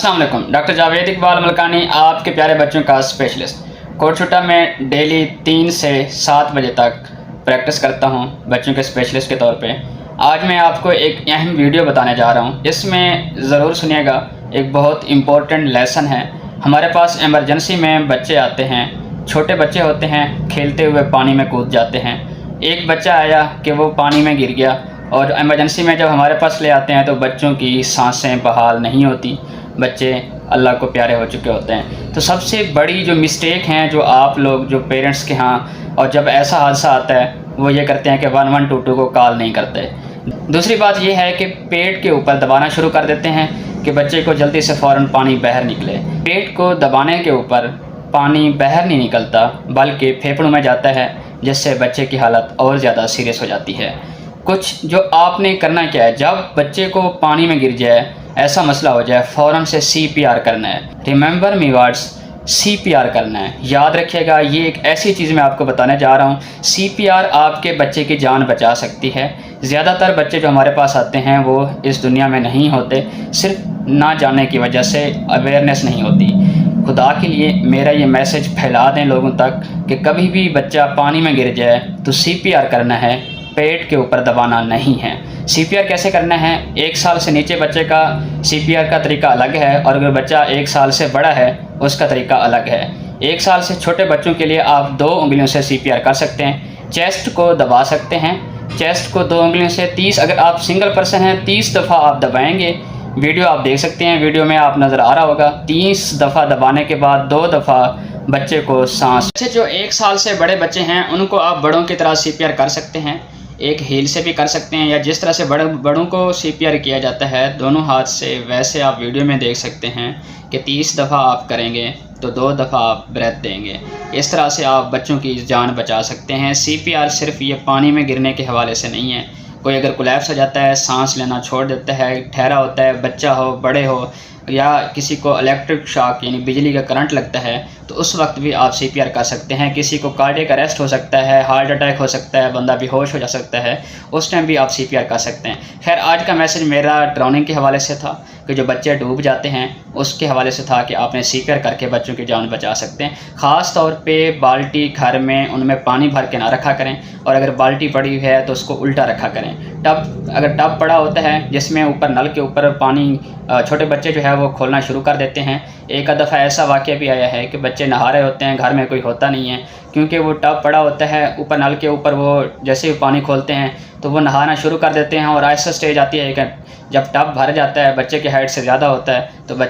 अस्सलाम वालेकुम। डॉक्टर जावेद इकबाल मलकानी, आपके प्यारे बच्चों का स्पेशलिस्ट। कोटशुटा में डेली 3 से 7 बजे तक प्रैक्टिस करता हूँ बच्चों के स्पेशलिस्ट के तौर पे। आज मैं आपको एक अहम वीडियो बताने जा रहा हूँ, इसमें ज़रूर सुनिएगा। एक बहुत इम्पोर्टेंट लेसन है। हमारे पास इमरजेंसी में बच्चे आते हैं, छोटे बच्चे होते हैं, खेलते हुए पानी में कूद जाते हैं। एक बच्चा आया कि वो पानी में गिर गया, और इमरजेंसी में जब हमारे पास ले आते हैं तो बच्चों की सांसें बहाल नहीं होती, बच्चे अल्लाह को प्यारे हो चुके होते हैं। तो सबसे बड़ी जो मिस्टेक हैं जो आप लोग जो पेरेंट्स के यहाँ, और जब ऐसा हादसा आता है वो ये करते हैं कि 1122 को कॉल नहीं करते। दूसरी बात ये है कि पेट के ऊपर दबाना शुरू कर देते हैं कि बच्चे को जल्दी से फ़ौरन पानी बाहर निकले। पेट को दबाने के ऊपर पानी बाहर नहीं निकलता बल्कि फेफड़ों में जाता है, जिससे बच्चे की हालत और ज़्यादा सीरियस हो जाती है। कुछ जो आपने करना क्या है, जब बच्चे को पानी में गिर जाए, ऐसा मसला हो जाए, फ़ौरन से CPR करना है। रिमेंबर मी वर्ड्स, CPR करना है। याद रखिएगा, ये एक ऐसी चीज़ मैं आपको बताने जा रहा हूँ। CPR आपके बच्चे की जान बचा सकती है। ज़्यादातर बच्चे जो हमारे पास आते हैं वो इस दुनिया में नहीं होते, सिर्फ ना जानने की वजह से, अवेयरनेस नहीं होती। खुदा के लिए मेरा ये मैसेज फैला दें लोगों तक कि कभी भी बच्चा पानी में गिर जाए तो CPR करना है, पेट के ऊपर दबाना नहीं है। CPR कैसे करना है? 1 साल से नीचे बच्चे का CPR का तरीका अलग है, और अगर बच्चा 1 साल से बड़ा है उसका तरीका अलग है। 1 साल से छोटे बच्चों के लिए आप 2 उंगलियों से CPR कर सकते हैं। चेस्ट को दबा सकते हैं, चेस्ट को 2 उंगलियों से 30, अगर आप सिंगल पर्सन हैं 30 दफ़ा आप दबाएंगे। वीडियो आप देख सकते हैं, वीडियो में आप नज़र आ रहा होगा। 30 दफ़ा दबाने के बाद 2 दफ़ा बच्चे को सांस। जैसे जो 1 साल से बड़े बच्चे हैं उनको आप बड़ों की तरह CPR कर सकते हैं। एक हील से भी कर सकते हैं, या जिस तरह से बड़ों को CPR किया जाता है दोनों हाथ से, वैसे आप वीडियो में देख सकते हैं कि 30 दफ़ा आप करेंगे तो 2 दफ़ा आप ब्रेथ देंगे। इस तरह से आप बच्चों की जान बचा सकते हैं। CPR सिर्फ ये पानी में गिरने के हवाले से नहीं है। कोई अगर कोलैप्स हो जाता है, सांस लेना छोड़ देता है, ठहरा होता है, बच्चा हो, बड़े हो, या किसी को इलेक्ट्रिक शॉक यानी बिजली का करंट लगता है, तो उस वक्त भी आप CPR कर सकते हैं। किसी को कार्डियक अरेस्ट हो सकता है, हार्ट अटैक हो सकता है, बंदा बेहोश हो जा सकता है, उस टाइम भी आप CPR कर सकते हैं। खैर, आज का मैसेज मेरा ड्राउनिंग के हवाले से था कि जो बच्चे डूब जाते हैं उसके हवाले से था कि आपने CPR करके बच्चों की जान बचा सकते हैं। ख़ास तौर पे बाल्टी घर में उनमें पानी भर के ना रखा करें, और अगर बाल्टी पड़ी है तो उसको उल्टा रखा करें। टब, अगर टब पड़ा होता है जिसमें ऊपर नल के ऊपर पानी, छोटे बच्चे जो है वो खोलना शुरू कर देते हैं। एक दफ़ा ऐसा वाक़या भी आया है कि बच्चे नहा रहे होते हैं, घर में कोई होता नहीं है, क्योंकि वो टब पड़ा होता है ऊपर नल के ऊपर, वो जैसे ही पानी खोलते हैं तो वो नहाना शुरू कर देते हैं। और ऐसा स्टेज आती है कि जब टब भर जाता है, बच्चे की हाइट से ज़्यादा होता है, तो बच्चे